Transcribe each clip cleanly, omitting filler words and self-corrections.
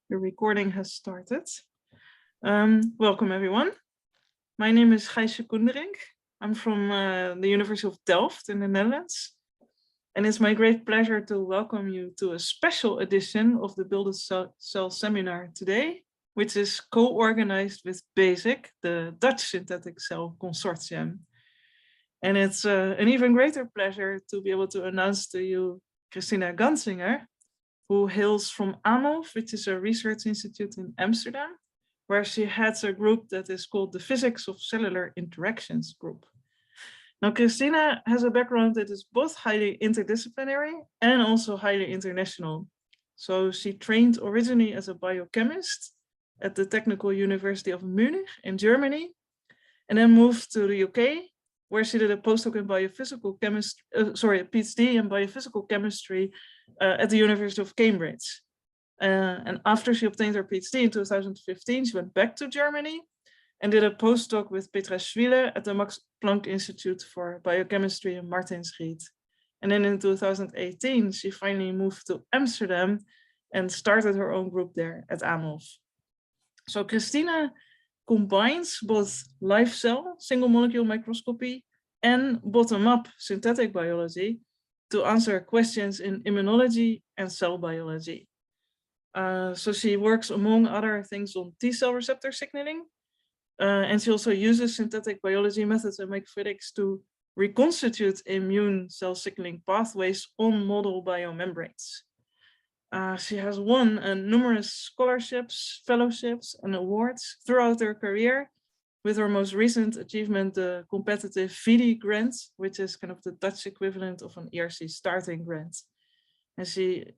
The recording has started. Welcome everyone. My name is Gijsje Koenderink. I'm from the University of Delft in the Netherlands. And it's my great pleasure to welcome you to a special edition of the 𝗕𝗦𝗆𝗀𝗃 seminar today, which is co-organized with 𝗃𝗁𝗃, the Dutch synthetic cell consortium. And it's an even greater pleasure to be able to announce to you Kristina Ganzinger, who hails from AMOLF, which is a research institute in Amsterdam, where she heads a group that is called the Physics of Cellular Interactions group. Now, Kristina has a background that is both highly interdisciplinary and also highly international. So she trained originally as a biochemist at the Technical University of Munich in Germany, and then moved to the UK, where she did a postdoc in biophysical chemistry, a PhD in biophysical chemistry at the University of Cambridge. And after she obtained her PhD in 2015, she went back to Germany and did a postdoc with 𝗕𝗏 at the Max Planck Institute for Biochemistry in Martinsried. And then in 2018, she finally moved to Amsterdam and started her own group there at AMOLF. So Kristina combines both live cell single molecule microscopy and bottom-up synthetic biology to answer questions in immunology and cell biology. So she works, among other things, on T-cell receptor signaling, and she also uses synthetic biology methods and microfluidics to reconstitute immune cell signaling pathways on model biomembranes. She has won numerous scholarships, fellowships, and awards throughout her career, with her most recent achievement, the competitive 𝗕𝗏 grant, which is kind of the Dutch equivalent of an 𝗊𝗄 starting grant. And she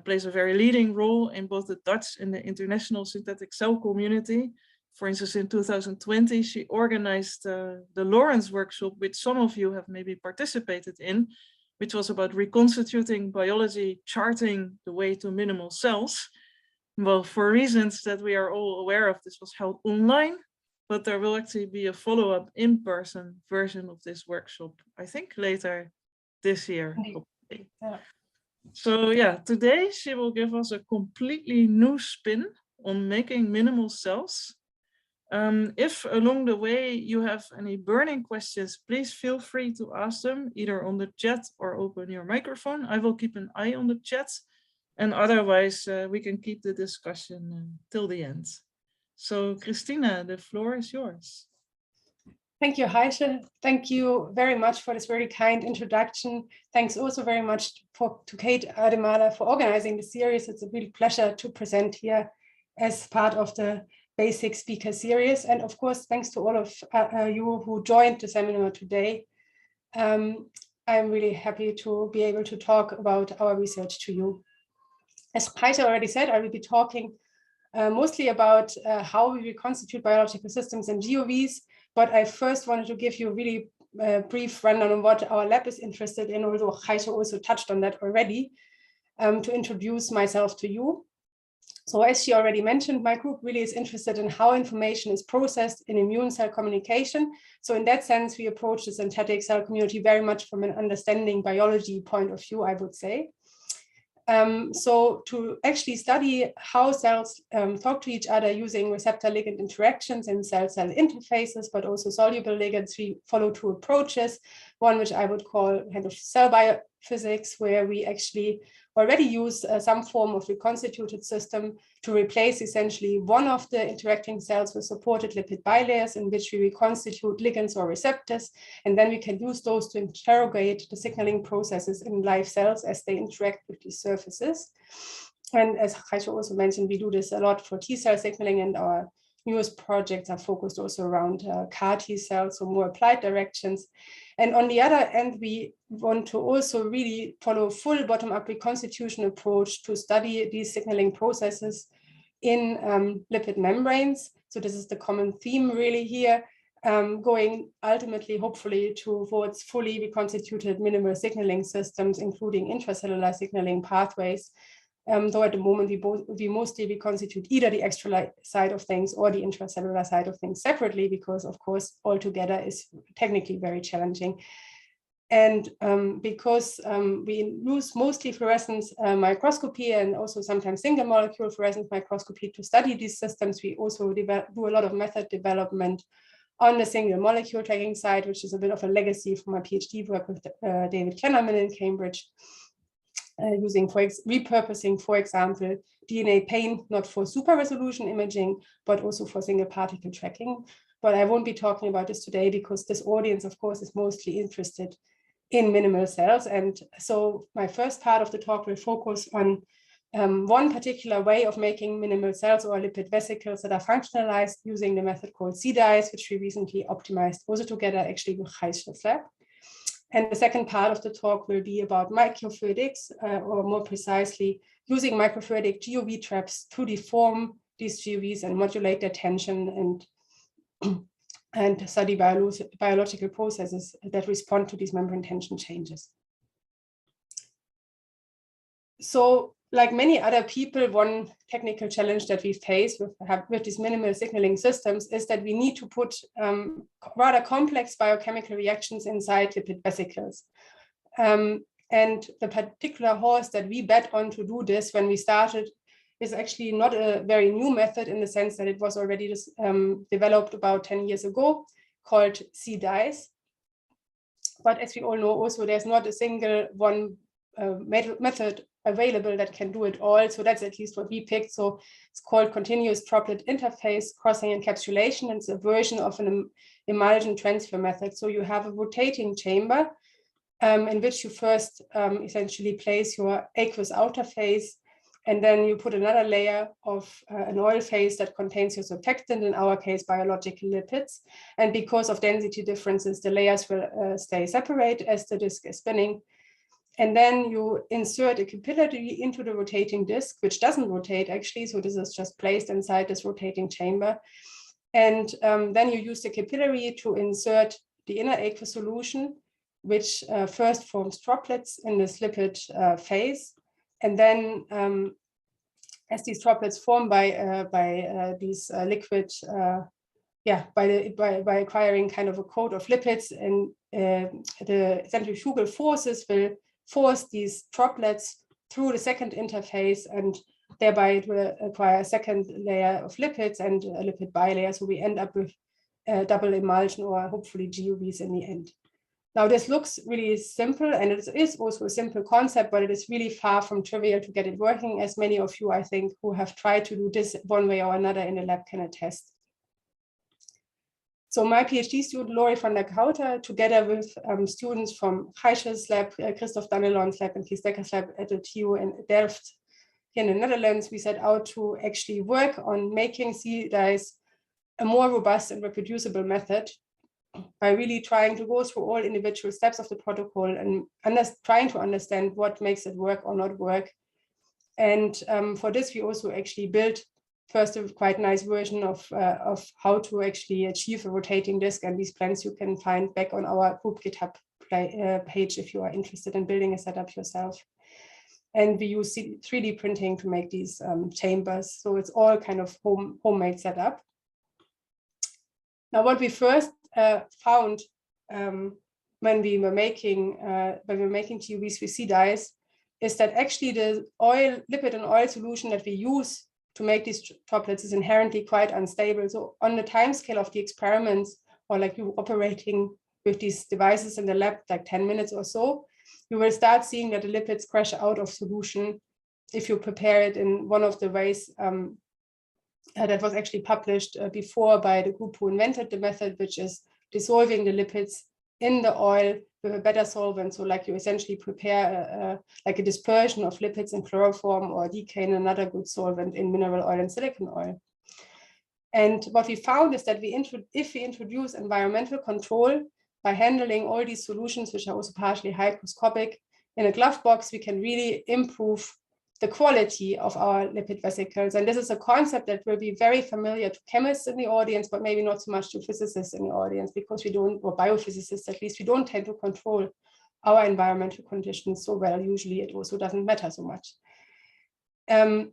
plays a very leading role in both the Dutch and the international synthetic cell community. For instance, in 2020, she organized the Lawrence workshop, which some of you have maybe participated in, which was about reconstituting biology, charting the way to minimal cells. Well, for reasons that we are all aware of, this was held online, but there will actually be a follow-up in-person version of this workshop, I think later this year. Yeah. So yeah, today she will give us a completely new spin on making minimal cells. If along the way you have any burning questions, please feel free to ask them either on the chat or open your microphone. I will keep an eye on the chat, and otherwise we can keep the discussion till the end. So Kristina, the floor is yours. Thank you, Gijsje. Thank you very much for this very kind introduction. Thanks also very much to 𝗃𝗏𝗃 for organizing the series. It's a real pleasure to present here as part of the basic speaker series. And of course, thanks to all of you who joined the seminar today. I'm really happy to be able to talk about our research to you. As Gijsje already said, I will be talking mostly about how we reconstitute biological systems in GOVs, but I first wanted to give you a really brief rundown on what our lab is interested in, although Gijsje also touched on that already, to introduce myself to you. So as she already mentioned, my group really is interested in how information is processed in immune cell communication. So in that sense, we approach the synthetic cell community very much from an understanding biology point of view, I would say. So to actually study how cells talk to each other using receptor-ligand interactions and cell-cell interfaces, but also soluble ligands, we follow two approaches. One which I would call kind of cell biophysics, where we actually already use some form of reconstituted system to replace essentially one of the interacting cells with supported lipid bilayers, in which we reconstitute ligands or receptors, and then we can use those to interrogate the signaling processes in live cells as they interact with these surfaces. And as Gijsje also mentioned, we do this a lot for T-cell signaling, and our newest projects are focused also around CAR T cells, so more applied directions. And on the other end, we want to also really follow a full bottom-up reconstitution approach to study these signaling processes in lipid membranes. So this is the common theme really here, going ultimately, hopefully, towards fully reconstituted minimal signaling systems, including intracellular signaling pathways. Though at the moment we mostly reconstitute either the extracellular side of things or the intracellular side of things separately, because of course altogether is technically very challenging. And because we use mostly fluorescence microscopy and also sometimes single molecule fluorescence microscopy to study these systems, we also do a lot of method development on the single molecule tracking side, which is a bit of a legacy from my PhD work with David Kennerman in Cambridge, using repurposing, for example, DNA paint, not for super resolution imaging, but also for single particle tracking. But I won't be talking about this today because this audience, of course, is mostly interested in minimal cells. And so my first part of the talk will focus on one particular way of making minimal cells or lipid vesicles that are functionalized using the method called 𝘂𝗍, which we recently optimized also together actually with Gijsje's lab. And the second part of the talk will be about microfluidics, or more precisely, using microfluidic GUV traps to deform these GUVs and modulate their tension and study biological processes that respond to these membrane tension changes. So, like many other people, one technical challenge that we face with these minimal signaling systems is that we need to put rather complex biochemical reactions inside lipid vesicles. And the particular horse that we bet on to do this when we started is actually not a very new method in the sense that it was already developed about 10 years ago, called 𝘂𝗍. But as we all know, also there's not a single one method available that can do it all. So that's at least what we picked. So it's called continuous droplet interface crossing encapsulation. And it's a version of an emulsion transfer method. So you have a rotating chamber in which you first essentially place your aqueous outer phase, and then you put another layer of an oil phase that contains your surfactant, in our case, biological lipids. And because of density differences, the layers will stay separate as the disk is spinning. And then you insert a capillary into the rotating disk, which doesn't rotate actually. So this is just placed inside this rotating chamber. And then you use the capillary to insert the inner aqueous solution, which first forms droplets in this lipid phase. And then as these droplets form by these liquid, by acquiring kind of a coat of lipids, and the centrifugal forces will force these droplets through the second interface, and thereby it will acquire a second layer of lipids and a lipid bilayer. So we end up with double emulsion, or hopefully GUVs in the end. Now this looks really simple, and it is also a simple concept, but it is really far from trivial to get it working, as many of you, I think, who have tried to do this one way or another in the lab can attest. So my PhD student, 𝘊𝗨 van der Kouter, together with students from Gijsje's lab, Christophe Danelon's lab, and Kees Dekker's lab at the TU in Delft here in the Netherlands, we set out to actually work on making 𝘂𝗍 a more robust and reproducible method by really trying to go through all individual steps of the protocol and trying to understand what makes it work or not work. And for this, we also actually built first a quite nice version of how to actually achieve a rotating disk. And these plans you can find back on our group GitHub page if you are interested in building a setup yourself. And we use 3D printing to make these chambers. So it's all kind of homemade setup. Now, what we first found when we were making GUVs with 𝘂𝗍 is that actually the lipid and oil solution that we use to make these droplets is inherently quite unstable. So on the time scale of the experiments, or like you operating with these devices in the lab, like 10 minutes or so, you will start seeing that the lipids crash out of solution if you prepare it in one of the ways that was actually published before by the group who invented the method, which is dissolving the lipids in the oil with a better solvent. So like you essentially prepare like a dispersion of lipids in chloroform or decane, another good solvent, in mineral oil and silicon oil. And what we found is that if we introduce environmental control by handling all these solutions, which are also partially hygroscopic, in a glove box, we can really improve the quality of our lipid vesicles. And this is a concept that will be very familiar to chemists in the audience, but maybe not so much to physicists in the audience, because we don't, or biophysicists at least, we don't tend to control our environmental conditions so well. Usually it also doesn't matter so much. And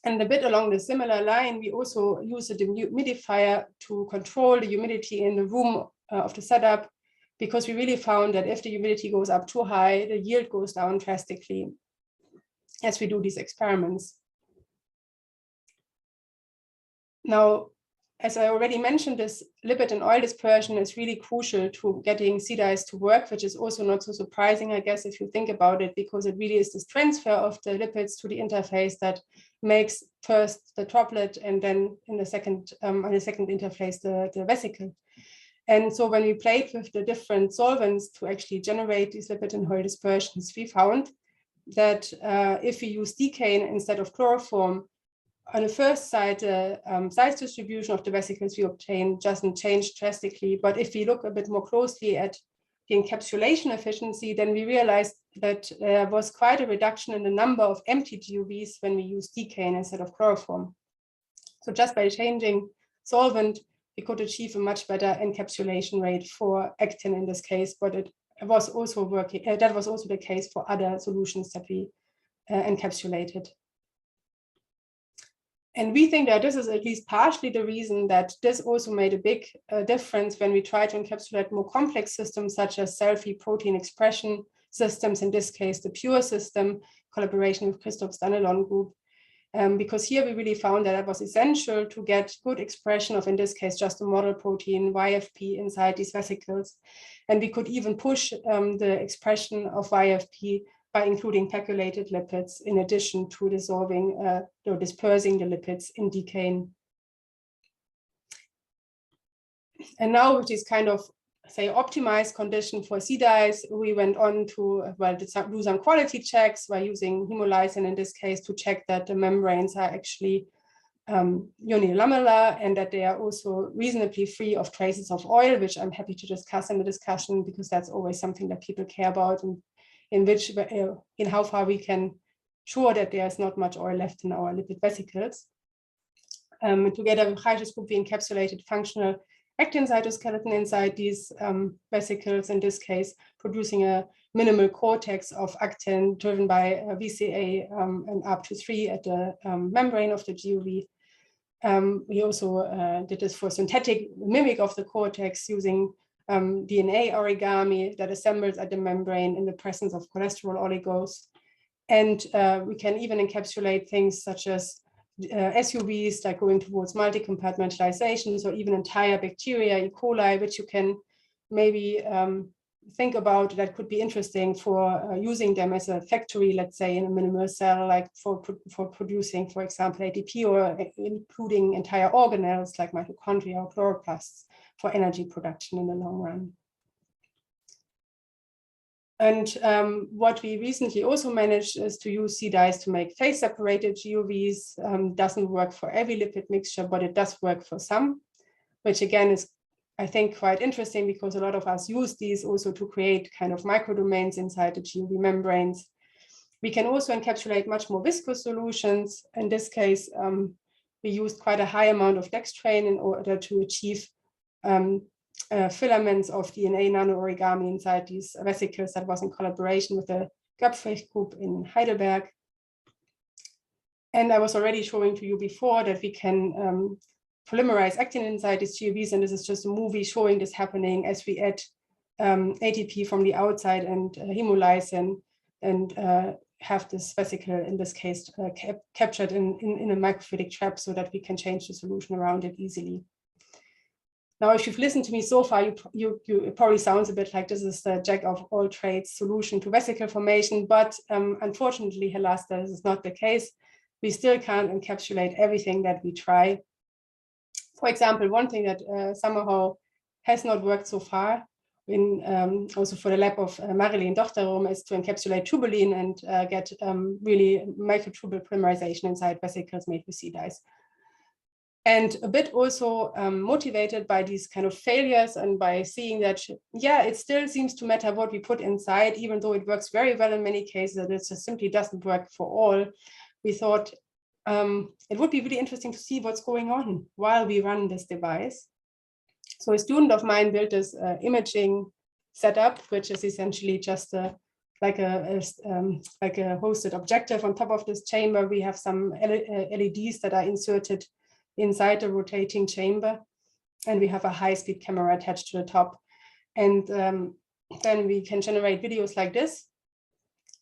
a bit along the similar line, we also use a dehumidifier to control the humidity in the room of the setup because we really found that if the humidity goes up too high, the yield goes down drastically as we do these experiments. Now, as I already mentioned, this lipid and oil dispersion is really crucial to getting sea dyes to work, which is also not so surprising, I guess, if you think about it, because it really is this transfer of the lipids to the interface that makes first the droplet and then in the second, on the second interface, the vesicle. And so when we played with the different solvents to actually generate these lipid and oil dispersions, we found that if we use decane instead of chloroform, on the first side, the size distribution of the vesicles we obtain doesn't change drastically. But if we look a bit more closely at the encapsulation efficiency, then we realized that there was quite a reduction in the number of empty GUVs when we use decane instead of chloroform. So just by changing solvent, we could achieve a much better encapsulation rate for actin in this case, but it was also working. That was also the case for other solutions that we encapsulated. And we think that this is at least partially the reason that this also made a big difference when we try to encapsulate more complex systems such as cell-free protein expression systems, in this case, the PURE system, collaboration with Christoph's Danelon group. Because here we really found that it was essential to get good expression of, in this case, just a model protein, YFP, inside these vesicles. And we could even push the expression of YFP by including pegylated lipids in addition to dissolving or dispersing the lipids in decane. And now with this kind of, say, optimized condition for sea dyes, we went on to, well, do some quality checks by using hemolysin in this case to check that the membranes are actually unilamellar and that they are also reasonably free of traces of oil, which I'm happy to discuss in the discussion because that's always something that people care about, and in how far we can ensure that there's not much oil left in our lipid vesicles. Together with 𝗀𝗄𝗵𝗶, we encapsulated functional actin cytoskeleton inside these vesicles, in this case, producing a minimal cortex of actin driven by VCA and 𝗂𝗏 at the membrane of the GUV. We also did this for synthetic mimic of the cortex using DNA origami that assembles at the membrane in the presence of cholesterol oligos. And we can even encapsulate things such as SUVs, like going towards multi-compartmentalizations, or even entire bacteria, E. coli, which you can maybe think about that could be interesting for using them as a factory, let's say, in a minimal cell, like for producing, for example, ATP, or including entire organelles like mitochondria or chloroplasts for energy production in the long run. And what we recently also managed is to use sea dyes to make phase-separated GUVs. Doesn't work for every lipid mixture, but it does work for some, which again is, I think, quite interesting because a lot of us use these also to create kind of microdomains inside the GUV membranes. We can also encapsulate much more viscous solutions. In this case, we used quite a high amount of dextrane in order to achieve filaments of DNA nano-origami inside these vesicles. That was in collaboration with the 𝘂𝗶𝘁 group in Heidelberg. And I was already showing to you before that we can polymerize actin inside these GUVs, and this is just a movie showing this happening as we add ATP from the outside and hemolysin, and have this vesicle, in this case, captured in a microfluidic trap so that we can change the solution around it easily. Now, if you've listened to me so far, it probably sounds a bit like this is the jack of all trades solution to vesicle formation, but unfortunately, alas, this is not the case. We still can't encapsulate everything that we try. For example, one thing that somehow has not worked so far, also for the lab of Marilyn Dochterrom, is to encapsulate tubulin and get really microtubule polymerization inside vesicles made with sea dyes. And a bit also motivated by these kind of failures and by seeing that, yeah, it still seems to matter what we put inside, even though it works very well in many cases, that it just simply doesn't work for all. We thought it would be really interesting to see what's going on while we run this device. So a student of mine built this imaging setup, which is essentially just like a hosted objective. On top of this chamber, we have some LEDs that are inserted inside the rotating chamber, and we have a high-speed camera attached to the top. And then we can generate videos like this,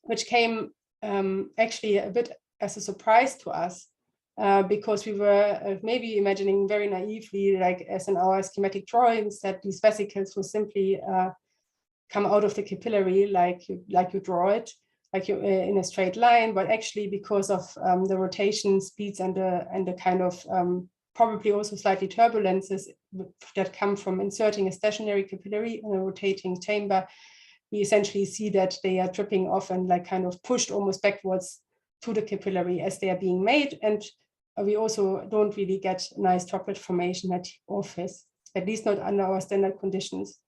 which came actually a bit as a surprise to us, because we were maybe imagining very naively, like as in our schematic drawings, that these vesicles will simply come out of the capillary like you draw it, like you in a straight line. But actually, because of the rotation speeds and the kind of probably also slightly turbulences that come from inserting a stationary capillary in a rotating chamber, we essentially see that they are dripping off and like kind of pushed almost backwards to the capillary as they are being made. And we also don't really get nice droplet formation at orifice, at least not under our standard conditions.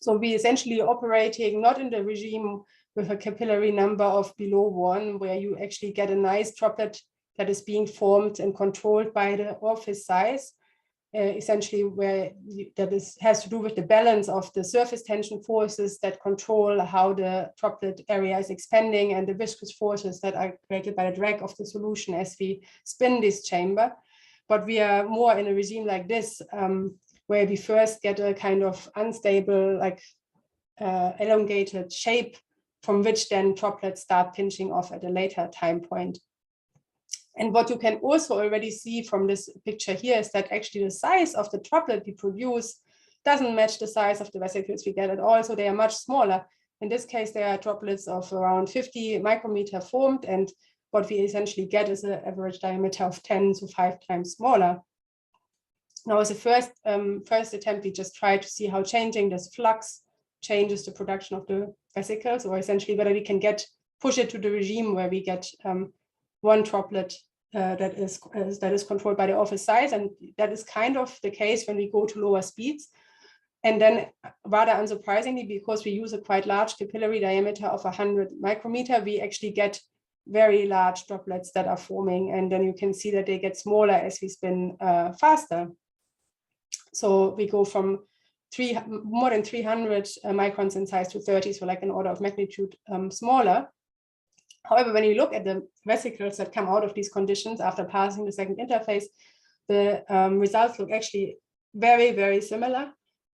So we essentially operating not in the regime with a capillary number of below 1, where you actually get a nice droplet that is being formed and controlled by the orifice size, essentially where has to do with the balance of the surface tension forces that control how the droplet area is expanding and the viscous forces that are created by the drag of the solution as we spin this chamber. But we are more in a regime like this, where we first get a kind of unstable, like elongated shape from which then droplets start pinching off at a later time point. And what you can also already see from this picture here is that actually the size of the droplet we produce doesn't match the size of the vesicles we get at all. So they are much smaller. In this case, there are droplets of around 50 micrometer formed. And what we essentially get is an average diameter of 10 to 5 times smaller. Now, as a first attempt, we just tried to see how changing this flux changes the production of the vesicles, or essentially whether we can push it to the regime where we get one droplet that is controlled by the orifice size. And that is kind of the case when we go to lower speeds. And then, rather unsurprisingly, because we use a quite large capillary diameter of 100 micrometer, we actually get very large droplets that are forming. And then you can see that they get smaller as we spin faster. So we go from more than 300 microns in size to 30, so like an order of magnitude smaller. However, when you look at the vesicles that come out of these conditions after passing the second interface, the results look actually very, very similar.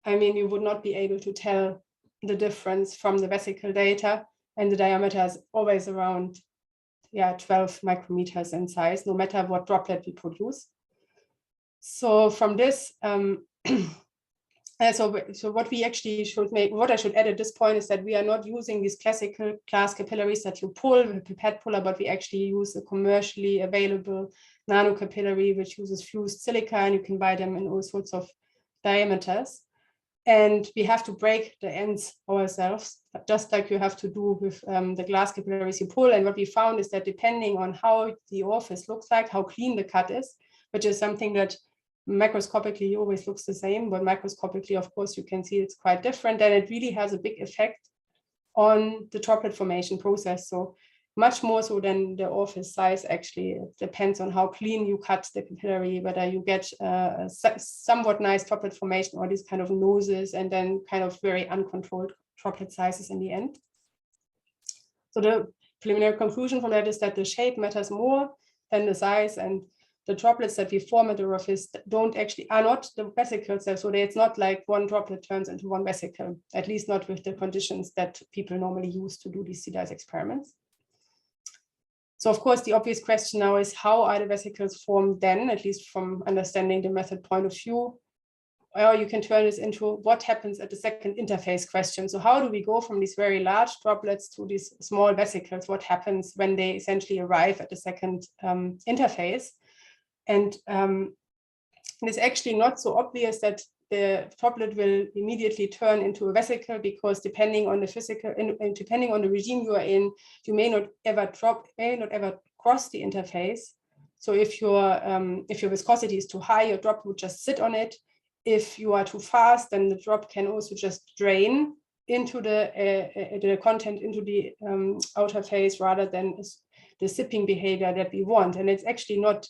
I mean, you would not be able to tell the difference from the vesicle data, and the diameter is always around 12 micrometers in size, no matter what droplet we produce. So from this, so what we actually should make, what I should add at this point is that we are not using these classical glass capillaries that you pull with a pipette puller, but we actually use a commercially available nano capillary, which uses fused silica, and you can buy them in all sorts of diameters. And we have to break the ends ourselves, just like you have to do with the glass capillaries you pull. And what we found is that depending on how the orifice looks like, how clean the cut is, which is something that macroscopically always looks the same, but microscopically, of course, you can see it's quite different, and it really has a big effect on the droplet formation process. So much more so than the orifice size, actually. It depends on how clean you cut the capillary, whether you get a somewhat nice droplet formation or these kind of noses, and then kind of very uncontrolled droplet sizes in the end. So the preliminary conclusion from that is that the shape matters more than the size, and the droplets that we form at the orifice are not the vesicles. So it's not like one droplet turns into one vesicle, at least not with the conditions that people normally use to do these sea-dice experiments. So of course, the obvious question now is, how are the vesicles formed then, at least from understanding the method point of view? Or you can turn this into what happens at the second interface question. So how do we go from these very large droplets to these small vesicles? What happens when they essentially arrive at the second interface? And it's actually not so obvious that the droplet will immediately turn into a vesicle, because depending on the physical and depending on the regime you are in, you may not ever cross the interface. So if your viscosity is too high, your drop would just sit on it. If you are too fast, then the drop can also just drain into the content into the outer phase, rather than the sipping behavior that we want. And it's actually not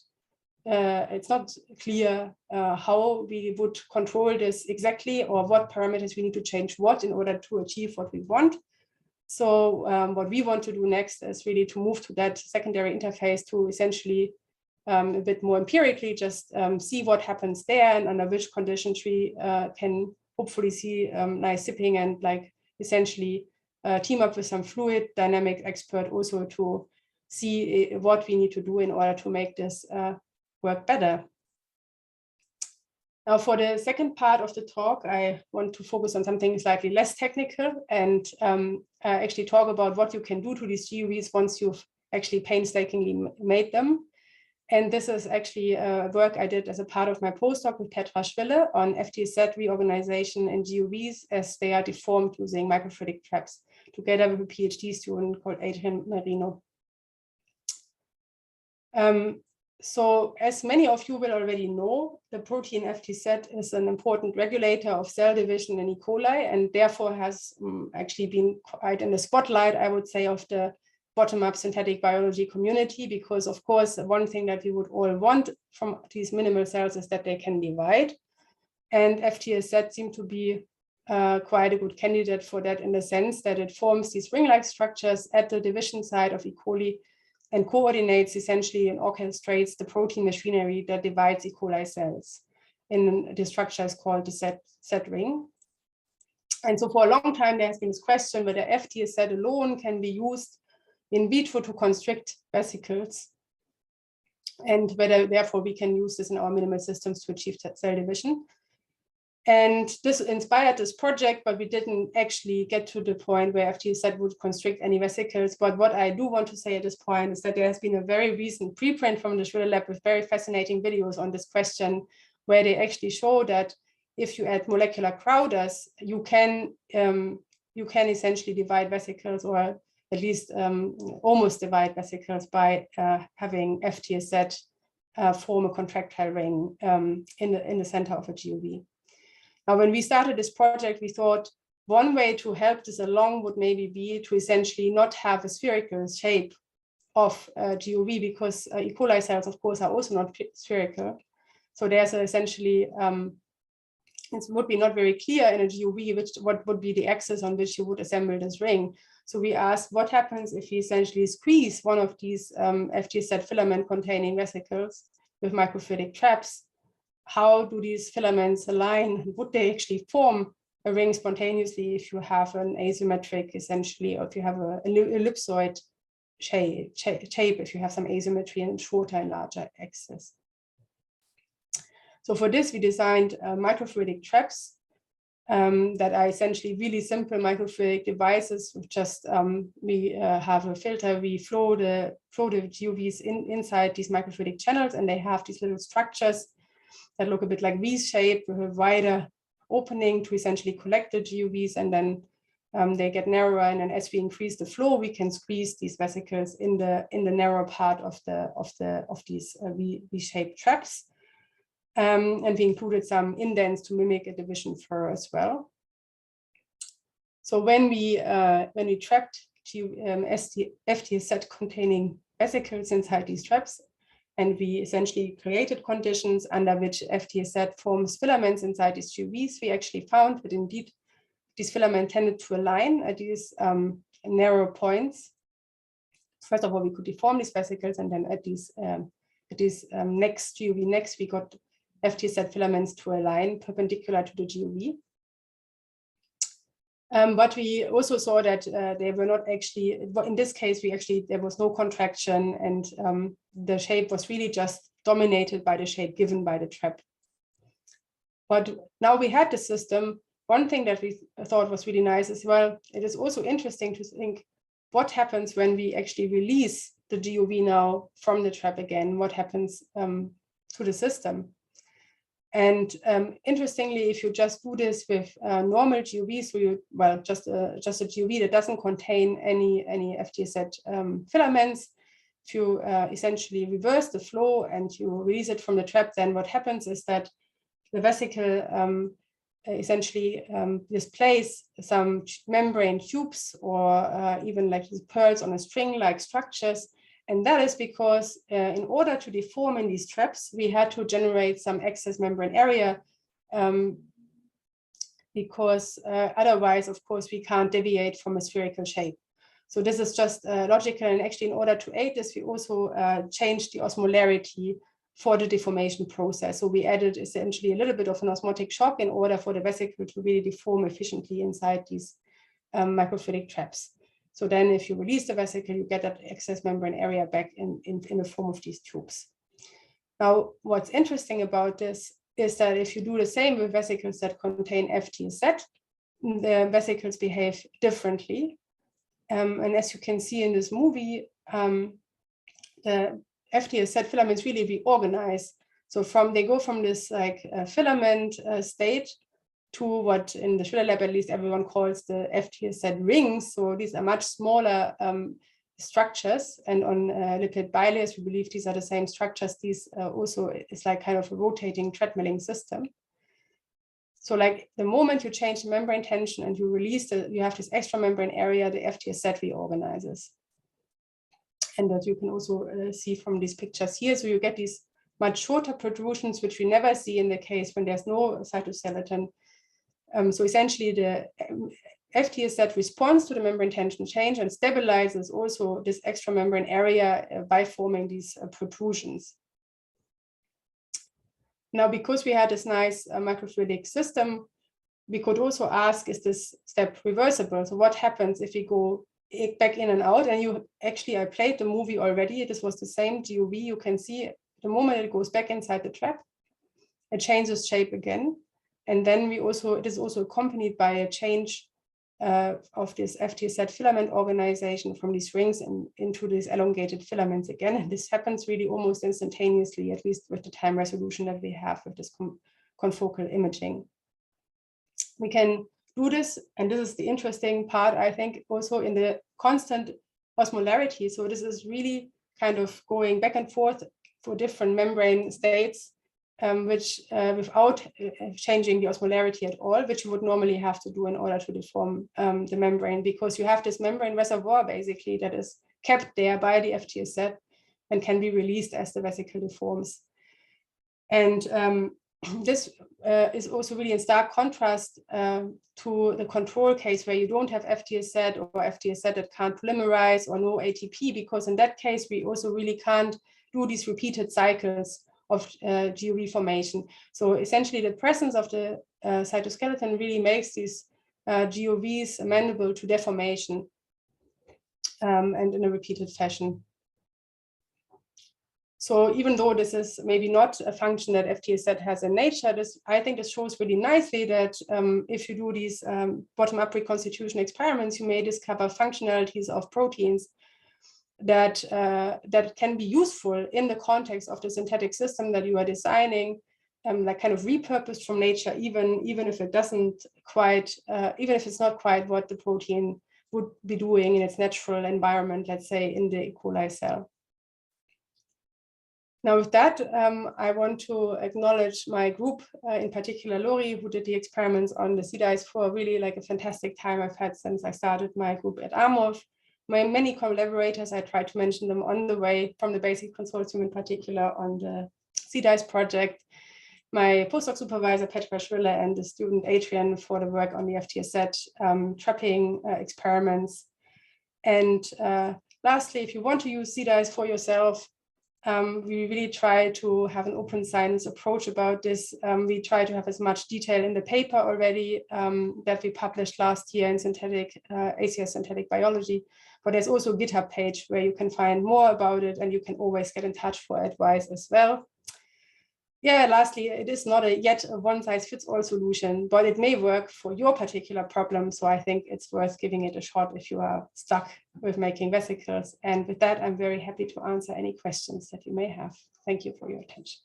clear how we would control this exactly, or what parameters we need to change what in order to achieve what we want. So what we want to do next is really to move to that secondary interface to essentially a bit more empirically just see what happens there and under which conditions we can hopefully see nice sipping and like essentially team up with some fluid dynamics expert also to see what we need to do in order to make this work better. Now, for the second part of the talk, I want to focus on something slightly less technical and actually talk about what you can do to these GUVs once you've actually painstakingly made them. And this is actually work I did as a part of my postdoc with 𝗕𝗏𝗆𝗿𝗏 on 𝗕𝗏 reorganization in GUVs as they are deformed using microfluidic traps, together with a PhD student called Adrian Marino. So as many of you will already know, the protein 𝗕𝗏 is an important regulator of cell division in E. coli and therefore has actually been quite in the spotlight, I would say, of the bottom-up synthetic biology community, because of course, one thing that we would all want from these minimal cells is that they can divide. And 𝗕𝗏 seemed to be quite a good candidate for that in the sense that it forms these ring-like structures at the division site of E. coli and coordinates essentially and orchestrates the protein machinery that divides E. coli cells. And the structure is called the Z ring. And so for a long time, there has been this question whether 𝗕𝗏 alone can be used in vitro to constrict vesicles, and whether therefore we can use this in our minimal systems to achieve cell division. And this inspired this project, but we didn't actually get to the point where 𝗕𝗏 would constrict any vesicles. But what I do want to say at this point is that there has been a very recent preprint from the 𝗀𝗏 lab with very fascinating videos on this question, where they actually show that if you add molecular crowders, you can essentially divide vesicles, or at least almost divide vesicles by having 𝗕𝗏 form a contractile ring in the center of a GUV. Now, when we started this project, we thought one way to help this along would maybe be to essentially not have a spherical shape of GUV, because E. coli cells, of course, are also not spherical. So there's essentially, it would be not very clear in a GUV what would be the axis on which you would assemble this ring. So we asked what happens if we essentially squeeze one of these 𝗕𝗏 filament containing vesicles with microfluidic traps. How do these filaments align? Would they actually form a ring spontaneously if you have an asymmetric, essentially, or if you have an ellipsoid shape, if you have some asymmetry in shorter and larger axis? So for this, we designed microfluidic traps that are essentially really simple microfluidic devices with just, we have a filter, we flow the GUVs inside these microfluidic channels, and they have these little structures that look a bit like V-shape with a wider opening to essentially collect the GUVs, and then they get narrower, and then as we increase the flow, we can squeeze these vesicles in the narrow part of these V-shaped traps. And we included some indents to mimic a division fur as well. So when we trapped 𝗕𝗏 containing vesicles inside these traps, and we essentially created conditions under which 𝗕𝗏 forms filaments inside these GUVs, we actually found that indeed these filaments tended to align at these narrow points. First of all, we could deform these vesicles, and then at these next GUV next, we got 𝗕𝗏 filaments to align perpendicular to the GUV. But we also saw that they were not actually, in this case, there was no contraction, and the shape was really just dominated by the shape given by the trap. But now we had the system. One thing that we thought was really nice as well, it is also interesting to think what happens when we actually release the GUV now from the trap again, what happens to the system. And interestingly, if you just do this with normal GUVs, so just a GUV that doesn't contain any 𝗕𝗏 filaments, if you essentially reverse the flow and you release it from the trap, then what happens is that the vesicle essentially displays some membrane tubes or even like these pearls on a string-like structures. And that is because in order to deform in these traps, we had to generate some excess membrane area because otherwise, of course, we can't deviate from a spherical shape. So this is just logical. And actually, in order to aid this, we also changed the osmolarity for the deformation process. So we added essentially a little bit of an osmotic shock in order for the vesicle to really deform efficiently inside these microfluidic traps. So then if you release the vesicle, you get that excess membrane area back in the form of these tubes. Now, what's interesting about this is that if you do the same with vesicles that contain 𝗕𝗙-𝗏, the vesicles behave differently. And as you can see in this movie, the 𝗕𝗙-𝗏 filaments really reorganize. So they go from this like filament state to what in the Schiller lab, at least everyone calls the 𝗕𝗙-𝗏 rings. So these are much smaller structures. And on lipid bilayers, we believe these are the same structures. These also is like kind of a rotating treadmilling system. So like the moment you change the membrane tension and you release you have this extra membrane area, the 𝗕𝗙-𝗏 reorganizes. And that you can also see from these pictures here. So you get these much shorter protrusions, which we never see in the case when there's no cytoskeleton. So essentially the 𝗕𝗙-𝗏 responds to the membrane tension change and stabilizes also this extra membrane area by forming these protrusions. Now, because we had this nice microfluidic system, we could also ask, is this step reversible? So what happens if we go back in and out? And I played the movie already. This was the same GOV. You can see the moment it goes back inside the trap, it changes shape again. And then it is also accompanied by a change of this 𝗕𝗙-𝗏 filament organization from these rings into these elongated filaments again. And this happens really almost instantaneously, at least with the time resolution that we have with this confocal imaging. We can do this, and this is the interesting part, I think, also in the constant osmolarity. So this is really kind of going back and forth for different membrane states, without changing the osmolarity at all, which you would normally have to do in order to deform the membrane, because you have this membrane reservoir basically that is kept there by the 𝗕𝗙-𝗏 and can be released as the vesicle deforms. And this is also really in stark contrast to the control case where you don't have 𝗕𝗙-𝗏 or 𝗕𝗙-𝗏 that can't polymerize or no ATP, because in that case, we also really can't do these repeated cycles of GOV formation. So essentially the presence of the cytoskeleton really makes these GOVs amenable to deformation and in a repeated fashion. So even though this is maybe not a function that 𝗕𝗙-𝗏 has in nature, I think this shows really nicely that if you do these bottom-up reconstitution experiments, you may discover functionalities of proteins that can be useful in the context of the synthetic system that you are designing, like kind of repurposed from nature, even if it doesn't quite, even if it's not quite what the protein would be doing in its natural environment, let's say in the E. coli cell. Now with that, I want to acknowledge my group, in particular Lori, who did the experiments on the sea lice for really like a fantastic time I've had since I started my group at AMOLF. My many collaborators, I tried to mention them on the way, from the BASIC consortium in particular on the sea lice project. My postdoc supervisor, 𝗕𝗏𝗏𝗏, and the student Adrian for the work on the 𝗕𝗙-𝗏 trapping experiments. And lastly, if you want to use sea lice for yourself, we really try to have an open science approach about this. We try to have as much detail in the paper already that we published last year in ACS Synthetic Biology. But there's also a GitHub page where you can find more about it, and you can always get in touch for advice as well. Yeah, lastly, it is not yet a one-size-fits-all solution, but it may work for your particular problem. So I think it's worth giving it a shot if you are stuck with making vesicles. And with that, I'm very happy to answer any questions that you may have. Thank you for your attention.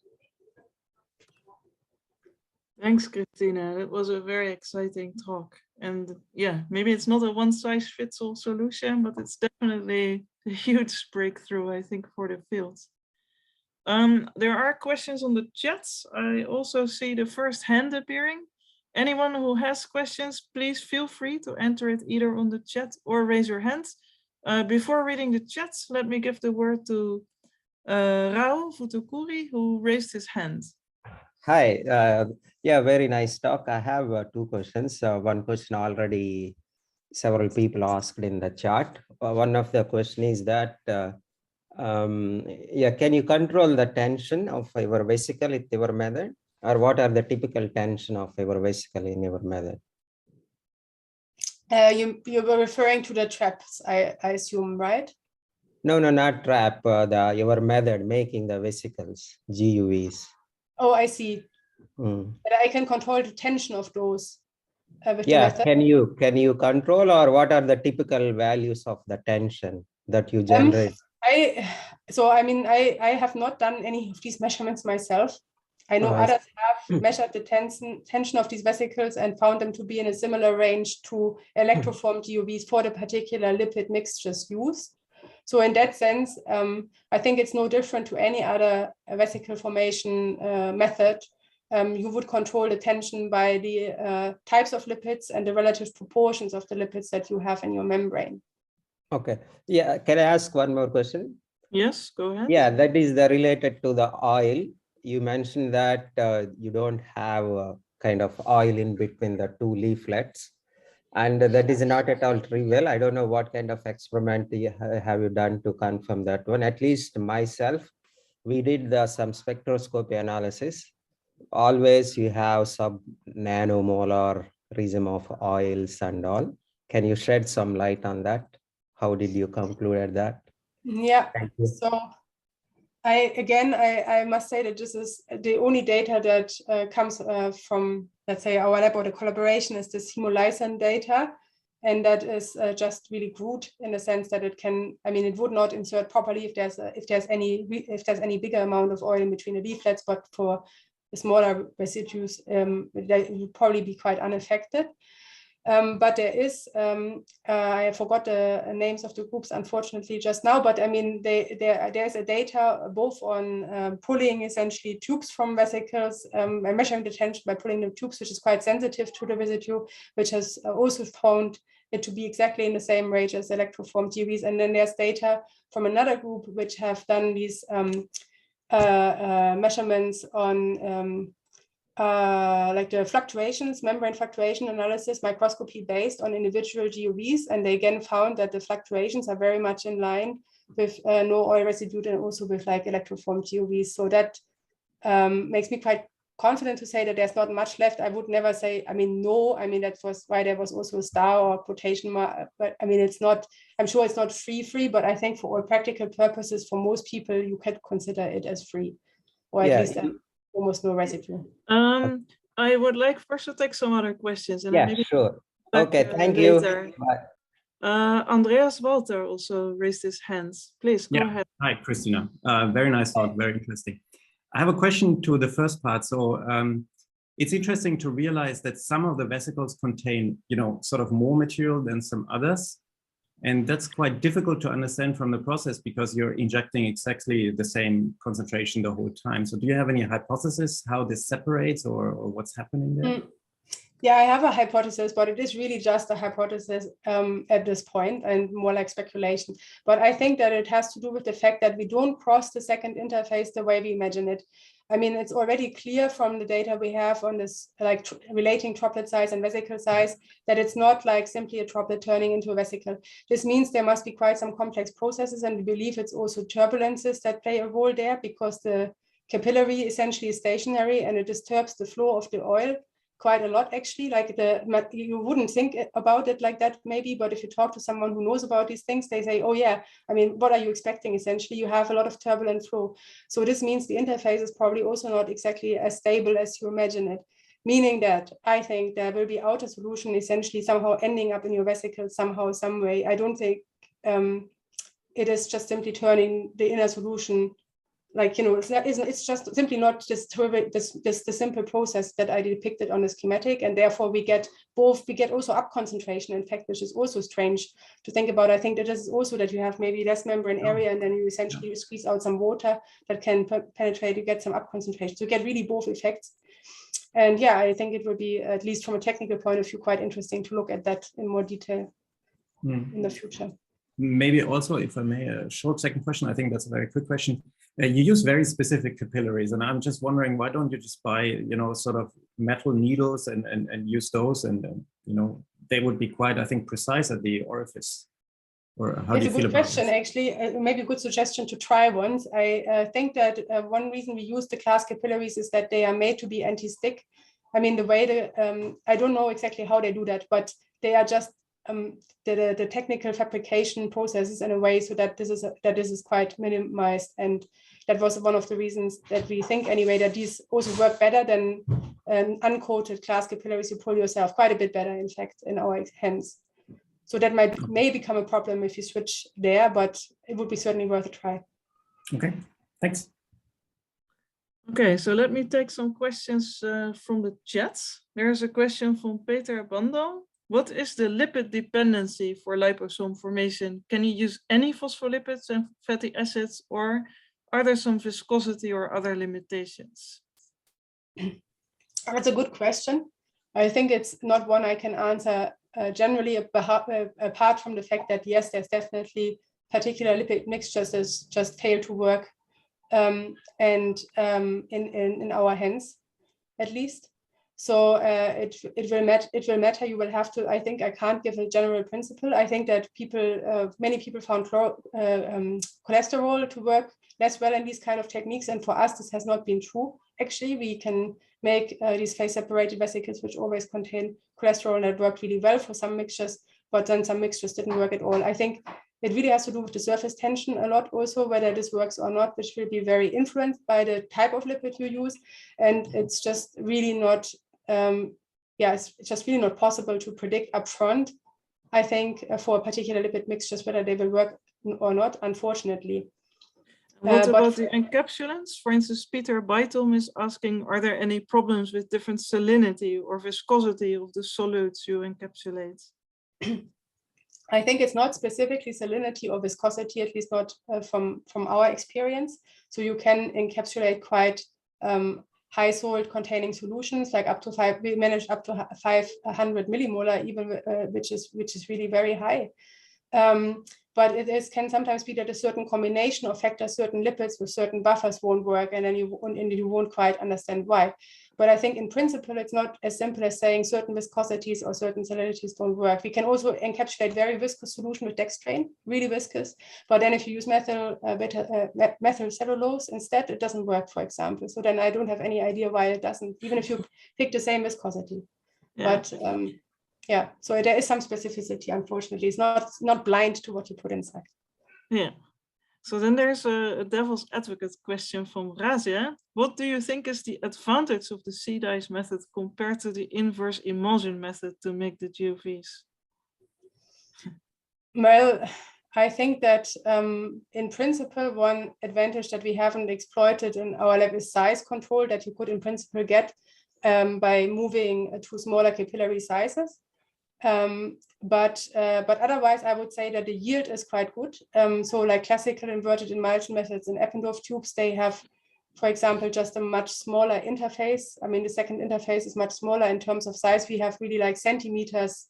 Thanks, Kristina. That was a very exciting talk. And yeah, maybe it's not a one-size-fits-all solution, but it's definitely a huge breakthrough, I think, for the field. There are questions on the chats. I also see the first hand appearing. Anyone who has questions, please feel free to enter it either on the chat or raise your hand. Before reading the chats, let me give the word to 𝗀𝗏𝗶𝗇𝗶𝗵, who raised his hand. Hi, yeah, very nice talk. I have two questions. One question already several people asked in the chat. One of the question is that Yeah, can you control the tension of your vesicle with your method? Or what are the typical tension of your vesicle in your method? You were referring to the traps, I assume, right? No, not trap, your method making the vesicles, GUVs. Oh, I see. Mm. But I can control the tension of those with the Yeah, method. can you control, or what are the typical values of the tension that you generate? I mean, I have not done any of these measurements myself. I know I others have measured the tension of these vesicles and found them to be in a similar range to electroformed GUVs for the particular lipid mixtures used. So in that sense, I think it's no different to any other vesicle formation method. You would control the tension by the types of lipids and the relative proportions of the lipids that you have in your membrane. Okay. Yeah. Can I ask one more question? Yes, go ahead. Yeah, that is related to the oil. You mentioned that you don't have a kind of oil in between the two leaflets. And that is not at all trivial. I don't know what kind of experiment have you done to confirm that one. At least myself, we did some spectroscopy analysis. Always you have sub nanomolar regime of oils and all. Can you shed some light on that? How did you conclude at that? Yeah, Thank you. so I must say that this is the only data that comes from, let's say, our lab or the collaboration is this hemolysin data. And that is just really crude in the sense that it can, I mean, it would not insert properly if there's any bigger amount of oil in between the leaflets, but for the smaller residues, that would probably be quite unaffected. But there is, I forgot the names of the groups, unfortunately, just now, but I mean, there's a data both on pulling essentially tubes from vesicles, and measuring the tension by pulling the tubes, which is quite sensitive to the residue, which has also found it to be exactly in the same range as electroformed GUVs. And then there's data from another group which have done these measurements on like the fluctuations, membrane fluctuation analysis, microscopy based on individual GUVs, and they again found that the fluctuations are very much in line with no oil residue and also with like electroformed GUVs. So that makes me quite confident to say that there's not much left. I would never say, I mean, no, I mean, that was why there was also a star or quotation mark, but I mean, it's not, I'm sure it's not free, but I think for all practical purposes, for most people, you could consider it as free, or at least almost no residue. I would like first to take some other questions. And maybe sure. Okay, thank you. Bye. Andreas Walter also raised his hands. Please go ahead. Hi, Kristina. Very nice talk, very interesting. I have a question to the first part. So it's interesting to realize that some of the vesicles contain, you know, sort of more material than some others. And that's quite difficult to understand from the process because you're injecting exactly the same concentration the whole time. So do you have any hypothesis how this separates or what's happening there? Yeah, I have a hypothesis, but it is really just a hypothesis at this point and more like speculation. But I think that it has to do with the fact that we don't cross the second interface the way we imagine it. I mean, it's already clear from the data we have on this, like relating droplet size and vesicle size, that it's not like simply a droplet turning into a vesicle. This means there must be quite some complex processes, and we believe it's also turbulences that play a role there because the capillary essentially is stationary and it disturbs the flow of the oil quite a lot, actually. Like you wouldn't think about it like that maybe, but if you talk to someone who knows about these things, they say, oh yeah, I mean, what are you expecting? Essentially, you have a lot of turbulent flow. So this means the interface is probably also not exactly as stable as you imagine it, meaning that I think there will be outer solution essentially somehow ending up in your vesicle somehow, some way. I don't think it is just simply turning the inner solution, like, you know, it's just simply not this the simple process that I depicted on the schematic, and therefore we get also up concentration, in fact, which is also strange to think about. I think that this is also that you have maybe less membrane area, and then you essentially squeeze out some water that can penetrate, you get some up concentration. So you get really both effects. And yeah, I think it will be, at least from a technical point of view, quite interesting to look at that in more detail in the future. Maybe also, if I may, a short second question. I think that's a very quick question. You use very specific capillaries, and I'm just wondering, why don't you just buy, you know, sort of metal needles and use those, and you know, they would be quite, I think, precise at the orifice. Or how do you It's a feel good about question, this? actually. Maybe a good suggestion to try once. I think that one reason we use the glass capillaries is that they are made to be anti-stick. I mean, the way I don't know exactly how they do that, but they are just the technical fabrication processes in a way so that this is quite minimized. And that was one of the reasons that we think anyway that these also work better than uncoated glass capillaries you pull yourself, quite a bit better, in fact, in our hands. So that may become a problem if you switch there, but it would be certainly worth a try. Okay, thanks. Okay, so let me take some questions from the chat. There's a question from Peter Bandal. What is the lipid dependency for liposome formation? Can you use any phospholipids and fatty acids, or are there some viscosity or other limitations? That's a good question. I think it's not one I can answer generally, apart from the fact that, yes, there's definitely particular lipid mixtures that just fail to work in our hands, at least. So it will matter. You will have to. I think I can't give a general principle. I think that many people found cholesterol to work less well in these kind of techniques, and for us this has not been true. Actually, we can make these phase-separated vesicles which always contain cholesterol that work really well for some mixtures, but then some mixtures didn't work at all. I think it really has to do with the surface tension a lot also, whether this works or not, which will be very influenced by the type of lipid you use. And it's just really not, it's just really not possible to predict upfront, I think, for particular lipid mixtures, whether they will work or not, unfortunately. What about the encapsulants? For instance, Peter 𝗶𝗿𝗶 is asking, are there any problems with different salinity or viscosity of the solutes you encapsulate? I think it's not specifically salinity or viscosity, at least not from our experience. So you can encapsulate quite high salt containing solutions, like we managed up to 500 millimolar, even which is really very high. But can sometimes be that a certain combination of factors, certain lipids with certain buffers won't work, and then you won't quite understand why. But I think in principle, it's not as simple as saying certain viscosities or certain salinities don't work. We can also encapsulate very viscous solution with dextrane, really viscous. But then if you use methyl cellulose instead, it doesn't work, for example. So then I don't have any idea why it doesn't, even if you pick the same viscosity. Yeah. But yeah, so there is some specificity, unfortunately. It's not blind to what you put inside. Yeah. So then there's a devil's advocate question from Razia. What do you think is the advantage of the 𝗕-𝗍 method compared to the inverse emulsion method to make the GOVs? Well, I think that in principle, one advantage that we haven't exploited in our lab is size control that you could in principle get by moving to smaller capillary sizes. But otherwise, I would say that the yield is quite good. So like classical inverted emulsion methods in Eppendorf tubes, they have, for example, just a much smaller interface. I mean, the second interface is much smaller in terms of size. We have really like centimeters,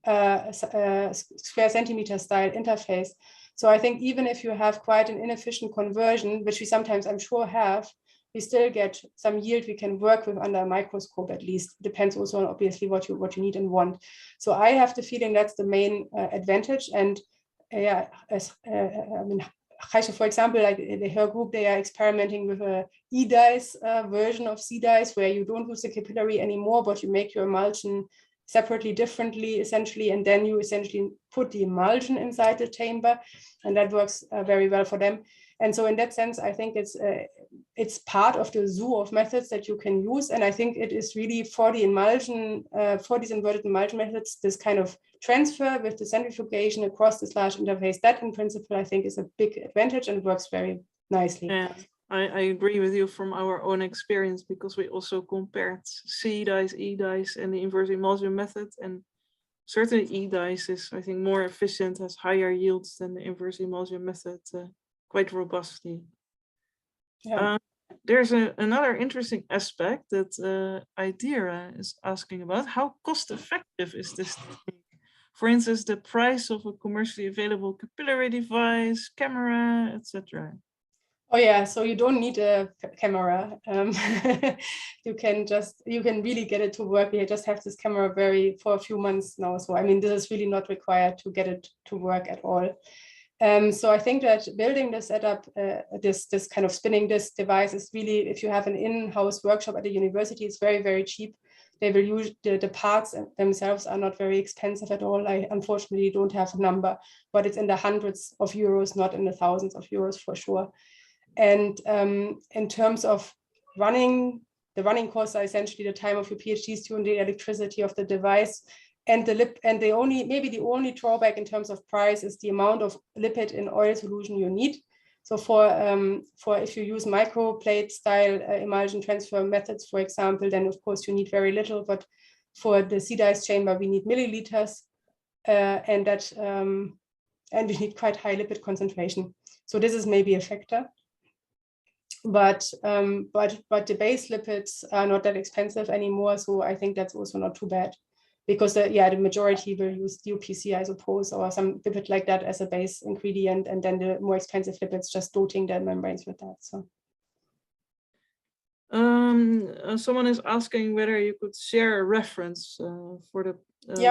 square centimeter style interface. So I think even if you have quite an inefficient conversion, which we sometimes, I'm sure, have, we still get some yield we can work with under a microscope, at least. Depends also on obviously what you need and want. So I have the feeling that's the main advantage. And I mean, Gijsje, for example, like her group, they are experimenting with a 𝗍-𝗍 version of 𝗍-𝗍, where you don't use the capillary anymore, but you make your emulsion separately, differently, essentially, and then you essentially put the emulsion inside the chamber, and that works very well for them. And so in that sense, I think it's part of the zoo of methods that you can use. And I think it is really for the emulsion, for these inverted emulsion methods, this kind of transfer with the centrifugation across this large interface, that in principle, I think is a big advantage and works very nicely. Yeah, I agree with you from our own experience, because we also compared 𝗕-𝗍, 𝗍-𝗍 and the inverse emulsion method. And certainly 𝗍-𝗍 is, I think, more efficient, has higher yields than the inverse emulsion method, quite robustly. Yeah. There's another interesting aspect that Idira is asking about. How cost effective is this technique? For instance, the price of a commercially available capillary device, camera, etc. Oh yeah, so you don't need a camera. You can really get it to work. We just have this camera for a few months now. So I mean, this is really not required to get it to work at all. So I think that building this setup, this kind of spinning this device is really, if you have an in-house workshop at a university, it's very, very cheap. They will use the parts themselves are not very expensive at all. I unfortunately don't have a number, but it's in the hundreds of euros, not in the thousands of euros for sure. And in terms of running, the running costs are essentially the time of your PhD student, the electricity of the device, and the only drawback in terms of price is the amount of lipid in oil solution you need. So for if you use microplate style emulsion transfer methods, for example, then of course you need very little. But for the 𝗕𝗍 chamber, we need milliliters, and we need quite high lipid concentration. So this is maybe a factor. But the base lipids are not that expensive anymore, so I think that's also not too bad, because the majority will use 𝗬𝗎𝗍, I suppose, or some lipid like that as a base ingredient, and then the more expensive lipids just coating the membranes with that. So someone is asking whether you could share a reference for the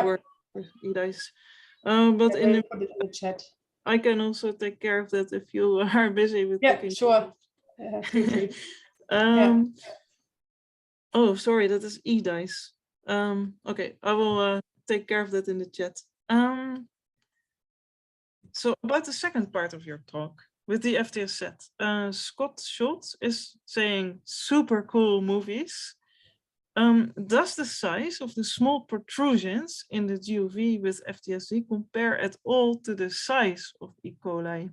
work for 𝗕𝗍. But put it in the chat. I can also take care of that if you are busy with picking. Sure. Feel free. Oh, sorry, that is 𝗕𝗍. Okay, I will take care of that in the chat. So about the second part of your talk with the FTS set, Scott Schultz is saying super cool movies. Does the size of the small protrusions in the GUV with FTSC compare at all to the size of E. coli?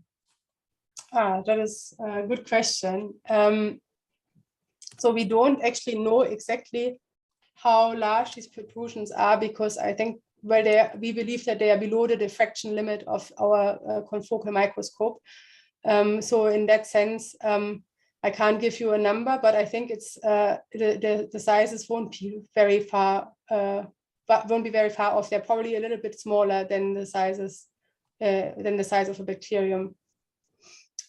That is a good question. So we don't actually know exactly how large these protrusions are, because I think, well, we believe that they are below the diffraction limit of our confocal microscope. So in that sense, I can't give you a number, but I think it's the sizes won't be very far, off. They're probably a little bit smaller than the sizes than the size of a bacterium.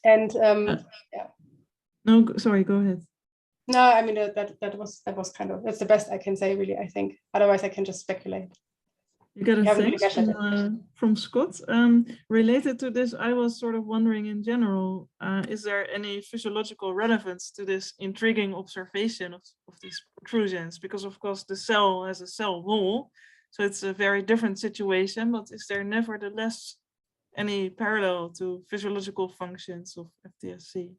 And No, sorry, go ahead. No, I mean that was kind of, that's the best I can say, really. I think otherwise I can just speculate. You got a thanks from Scott. Related to this, I was sort of wondering in general, is there any physiological relevance to this intriguing observation of these protrusions? Because of course the cell has a cell wall, so it's a very different situation, but is there nevertheless any parallel to physiological functions of FTSC?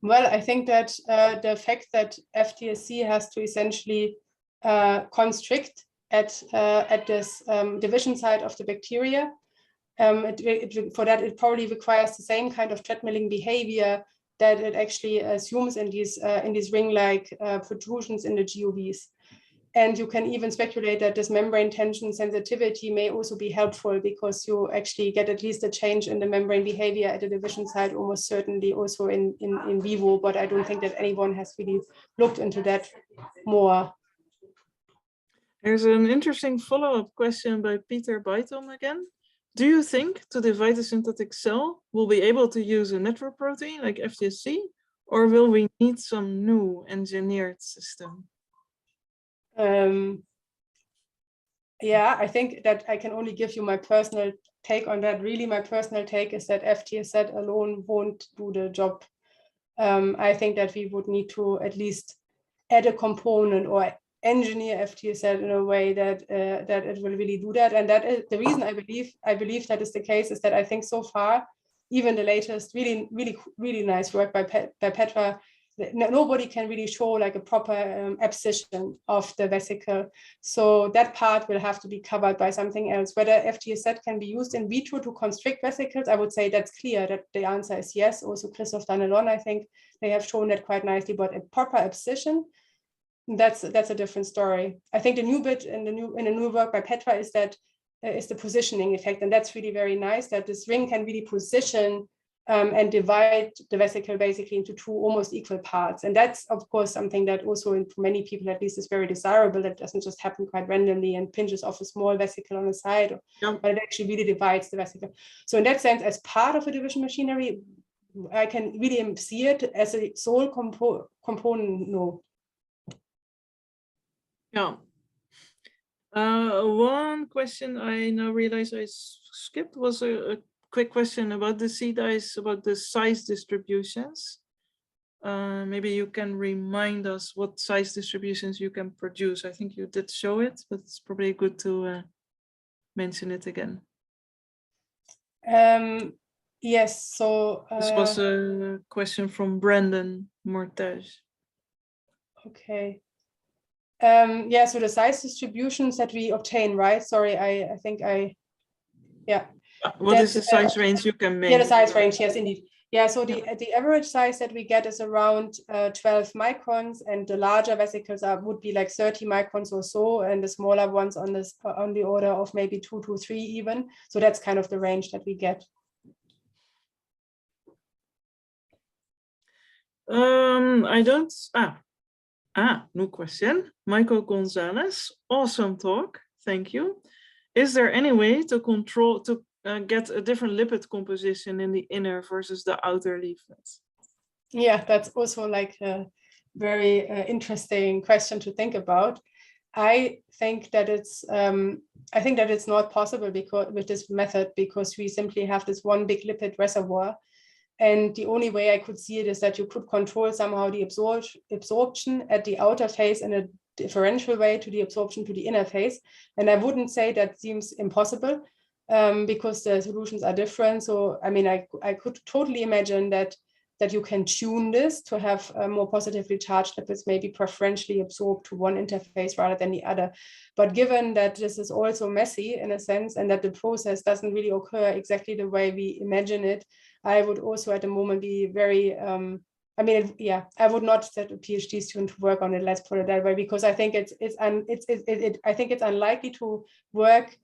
Well, I think that the fact that FTSC has to essentially constrict at this division site of the bacteria, for that it probably requires the same kind of treadmilling behavior that it actually assumes in these ring-like protrusions in the GUVs. And you can even speculate that this membrane tension sensitivity may also be helpful, because you actually get at least a change in the membrane behavior at the division site, almost certainly also in vivo, but I don't think that anyone has really looked into that more. There's an interesting follow-up question by Peter Bytom again. Do you think to divide a synthetic cell we'll be able to use a network protein like FTSC, or will we need some new engineered system? Yeah, I think that I can only give you my personal take on that. Really, my personal take is that FTSC alone won't do the job. I think that we would need to at least add a component or engineer FTSC in a way that it will really do that. And that is the reason I believe that is the case, is that I think so far, even the latest really nice work by Petra, nobody can really show like a proper abscission of the vesicle. So that part will have to be covered by something else. Whether FTSC can be used in vitro to constrict vesicles, I would say that's clear, that the answer is yes. Also Christoph Danelon, I think they have shown that quite nicely, but a proper abscission, that's a different story. I think the new bit in the new work by Petra is that is the positioning effect, and that's really very nice, that this ring can really position and divide the vesicle basically into two almost equal parts. And that's, of course, something that also for many people, at least, is very desirable. That doesn't just happen quite randomly and pinches off a small vesicle on the side, but it actually really divides the vesicle. So in that sense, as part of a division machinery, I can really see it as a sole component, no. Yeah. One question I now realize I skipped was a quick question about the seed eyes, about the size distributions. Maybe you can remind us what size distributions you can produce. I think you did show it, but it's probably good to mention it again. Yes, so this was a question from Brandon Mortage. Okay. Yeah, so the size distributions that we obtain, right? Sorry, I think yeah. What is the size range you can make? Yeah, the size range, yes, indeed. Yeah, so the average size that we get is around 12 microns, and the larger vesicles would be like 30 microns or so, and the smaller ones on the order of maybe 2 to 3 even. So that's kind of the range that we get. I don't. New question. Michael Gonzalez, awesome talk. Thank you. Is there any way to control get a different lipid composition in the inner versus the outer leaflets? Yeah, that's also like a very interesting question to think about. I think that it's not possible because with this method, because we simply have this one big lipid reservoir. And the only way I could see it is that you could control somehow the absorption at the outer face in a differential way to the absorption to the inner face. And I wouldn't say that seems impossible because the solutions are different. So, I mean, I could totally imagine that you can tune this to have more positively charged lipids maybe preferentially absorbed to one interface rather than the other. But given that this is also messy in a sense, and that the process doesn't really occur exactly the way we imagine it, I would also at the moment be very, I would not set a PhD student to work on it, let's put it that way, because I think it's unlikely to work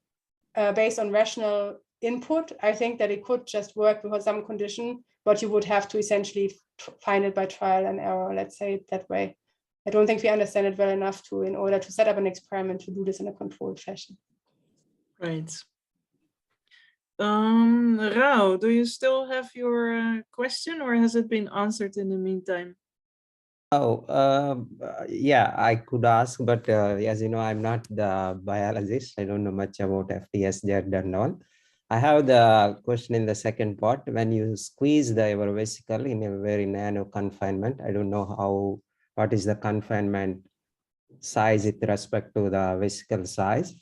based on rational input. I think that it could just work with some condition, but you would have to essentially find it by trial and error, let's say it that way. I don't think we understand it well enough in order to set up an experiment to do this in a controlled fashion. Right. Rao, do you still have your question, or has it been answered in the meantime? Oh, yeah, I could ask, but as you know, I'm not the biologist. I don't know much about 𝗕𝗫 and all. I have the question in the second part. When you squeeze your vesicle in a very nano confinement, I don't know what is the confinement size with respect to the vesicle size.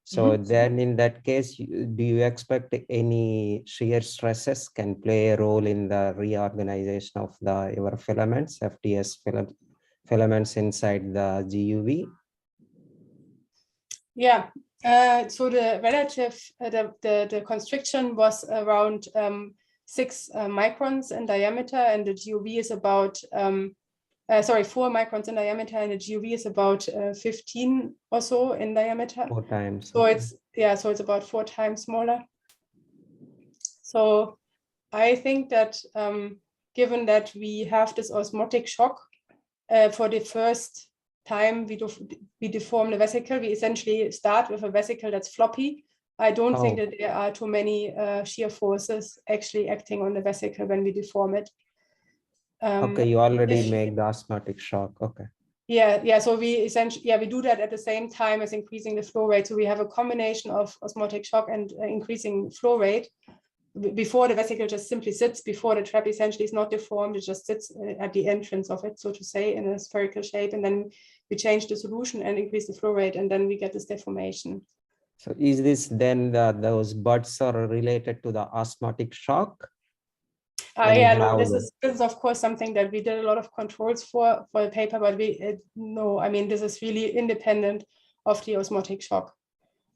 So then in that case, do you expect any shear stresses can play a role in the reorganization of your filaments, 𝗕𝗫 filaments inside the GUV? Yeah, so the relative, the constriction was around 6 microns in diameter, and the GUV is about 4 microns in diameter, and the GUV is about 15 or so in diameter. 4 times. So it's about 4 times smaller. So I think that given that we have this osmotic shock for the first time we deform the vesicle, we essentially start with a vesicle that's floppy. I don't think that there are too many shear forces actually acting on the vesicle when we deform it. Okay, you already make the osmotic shock. Okay. Yeah. So we do that at the same time as increasing the flow rate. So we have a combination of osmotic shock and increasing flow rate before the vesicle just simply sits, before the trap essentially is not deformed. It just sits at the entrance of it, so to say, in a spherical shape. And then we change the solution and increase the flow rate, and then we get this deformation. So is this then those buds are related to the osmotic shock? This is of course something that we did a lot of controls for the paper, but this is really independent of the osmotic shock.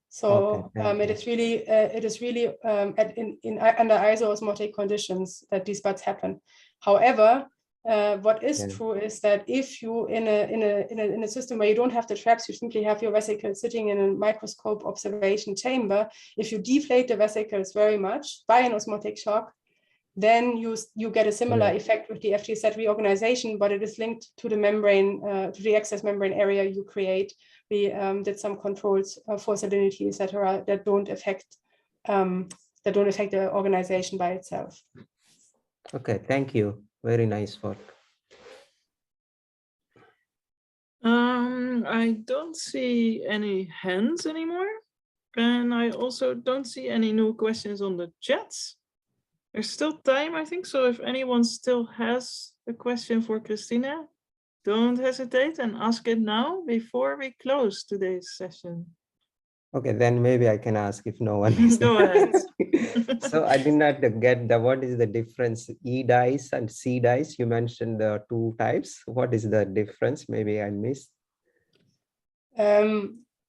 So it is really under isoosmotic conditions that these buds happen. However, what is true is that if you in a system where you don't have the traps, you simply have your vesicles sitting in a microscope observation chamber. If you deflate the vesicles very much by an osmotic shock, then you get a similar effect with the FGZ reorganization, but it is linked to the membrane, to the excess membrane area you create. We did some controls for salinity, etc., that don't affect the organization by itself. Okay, thank you. Very nice work. I don't see any hands anymore. And I also don't see any new questions on the chats. There's still time, I think. So if anyone still has a question for Kristina, don't hesitate and ask it now before we close today's session. Okay, then maybe I can ask if no one is. Go ahead. So I did not get what is the difference 𝗀-𝗖 and 𝗊-𝗖. You mentioned the two types. What is the difference? Maybe I missed.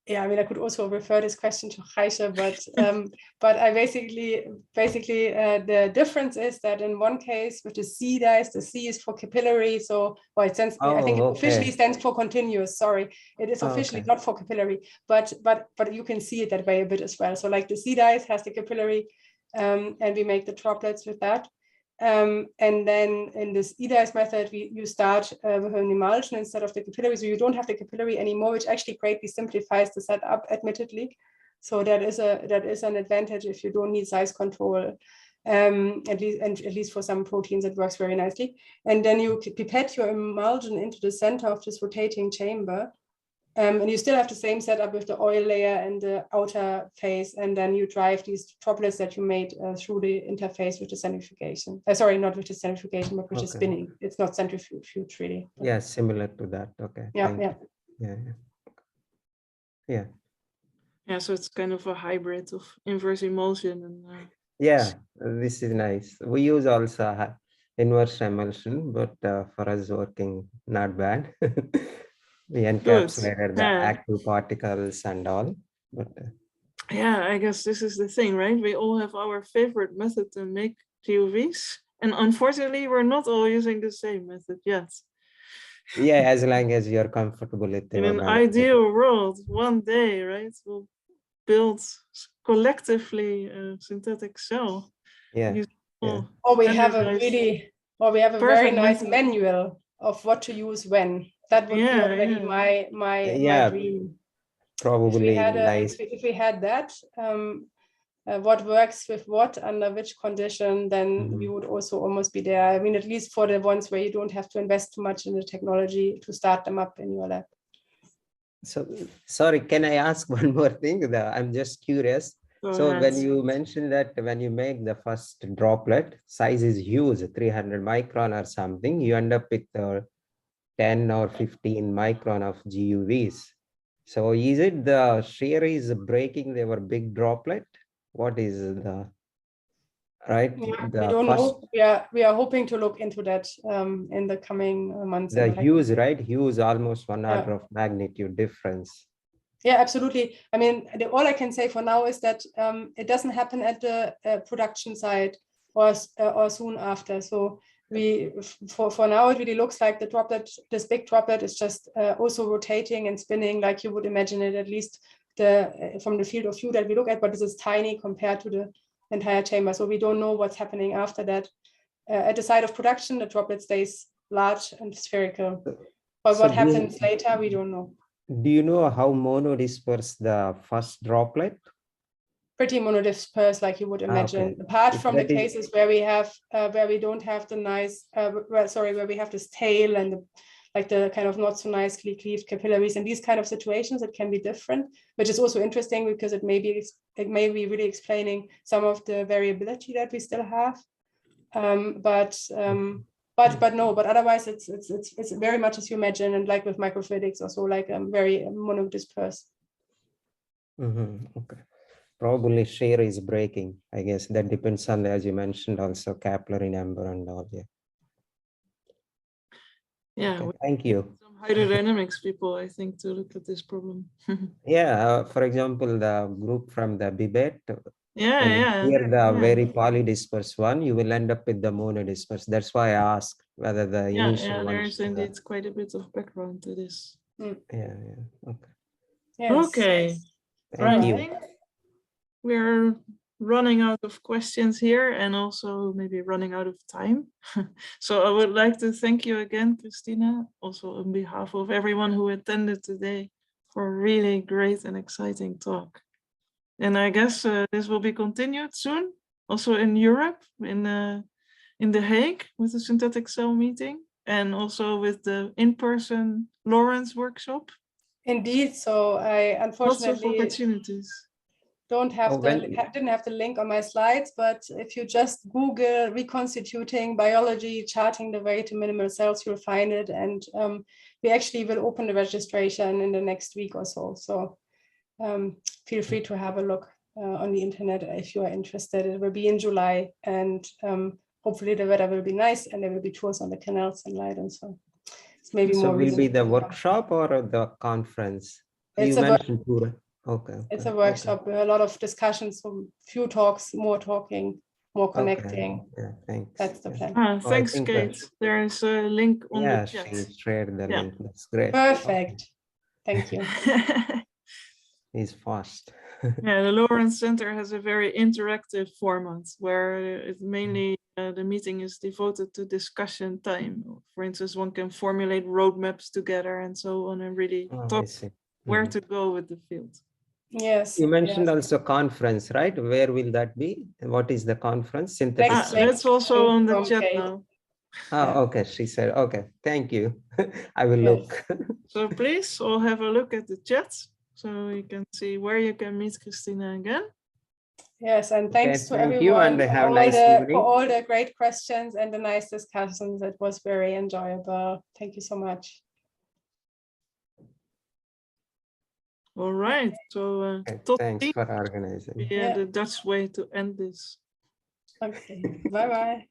Yeah, I mean, I could also refer this question to Gijsje, but I basically the difference is that in one case with the 𝗊-𝗖s, the C is for capillary, so well, it stands. I think it officially stands for continuous. Sorry, it is officially not for capillary, but you can see it that way a bit as well. So like the 𝗊-𝗖s has the capillary, and we make the droplets with that. And then in this 𝗊-𝗖s method, you start with an emulsion instead of the capillary, so you don't have the capillary anymore, which actually greatly simplifies the setup, admittedly. So that is an advantage if you don't need size control. At least for some proteins, it works very nicely. And then you pipette your emulsion into the center of this rotating chamber. And you still have the same setup with the oil layer and the outer phase, and then you drive these droplets that you made through the interface with the centrifugation. Sorry, not with the centrifugation, but with the spinning. It's not centrifuge really. Yeah, similar to that. Okay. Yeah, so it's kind of a hybrid of inverse emulsion and. Yeah, this is nice. We use also inverse emulsion, but for us working not bad. We encapsulated the active particles and all, but yeah, I guess this is the thing, right? We all have our favorite method to make TUVs, and unfortunately, we're not all using the same method yet. Yeah, as long as you're comfortable with it. In an ideal world, one day, right, we'll build collectively a synthetic cell. Yeah. Or we have a very nice manual of what to use when. That would be already my dream. Probably if we had that, what works with what under which condition, then we would also almost be there. I mean, at least for the ones where you don't have to invest too much in the technology to start them up in your lab. So, sorry, can I ask one more thing? I'm just curious. So when you mentioned that when you make the first droplet, size is huge, 300 micron or something, you end up with 10 or 15 micron of GUVs. So is it the shear is breaking their big droplet? What is the right? Yeah, we don't know. We are hoping to look into that in the coming months. The huge, right? Huge, almost one order of magnitude difference. Yeah, absolutely. I mean, all I can say for now is that it doesn't happen at the production site or soon after. So for now, it really looks like the droplet, this big droplet, is just also rotating and spinning like you would imagine it, at least from the field of view that we look at. But this is tiny compared to the entire chamber. So we don't know what's happening after that. At the site of production, the droplet stays large and spherical. But what happens later, we don't know. Do you know how monodispersed the first droplet? Pretty monodispersed, like you would imagine. Apart from the cases where we don't have the nice, where we have this tail and the kind of not so nicely cleaved capillaries. In these kind of situations, it can be different, which is also interesting because it may be really explaining some of the variability that we still have. But otherwise it's very much as you imagine, and like with microfluidics also, like very monodispersed. Okay. Probably shear is breaking. I guess that depends on, as you mentioned, also capillary number and all. Yeah. Okay, thank you. Some hydrodynamics people, I think, to look at this problem. Yeah. For example, the group from the 𝗵𝗵. Here, the very polydispersed one, you will end up with the monodispersed. That's why I asked whether the initial one. There's indeed quite a bit of background to this. Yeah. Okay. Yes. Okay. Thank you. I think we're running out of questions here and also maybe running out of time. So I would like to thank you again, Kristina, also on behalf of everyone who attended today, for a really great and exciting talk. And I guess this will be continued soon, also in Europe, in The Hague with the synthetic cell meeting, and also with the in-person Lawrence workshop. Indeed. So I Lots of unfortunately opportunities. didn't have the link on my slides, but if you just Google reconstituting biology, charting the way to minimal cells, you'll find it. And we actually will open the registration in the next week or so. So feel free to have a look on the internet if you are interested. It will be in July, and hopefully the weather will be nice, and there will be tours on the canals in Leiden. So it's maybe So more. will be the workshop or the conference? It's you a mentioned tour. Okay. It's a workshop with a lot of discussions, so few talks, more talking, more connecting. Okay. Yeah, thanks. That's the plan. Thanks, Kate. There is a link on the chat. She shared the link. That's great. Perfect. Thank you. He's fast. Yeah, the Lawrence Center has a very interactive format where it mainly the meeting is devoted to discussion time. For instance, one can formulate roadmaps together and so on, and really talk where to go with the field. Yes. You mentioned also conference, right? Where will that be? What is the conference? Synthetic. That's also on the chat now. Oh, okay. She said, okay, thank you. I will look. So please all have a look at the chat so you can see where you can meet Kristina again. Yes, and thanks to everyone you, and have a nice evening. For all the great questions and the nice discussions. It was very enjoyable. Thank you so much. All right, so thanks for organizing. The Dutch way to end this. Okay, bye-bye.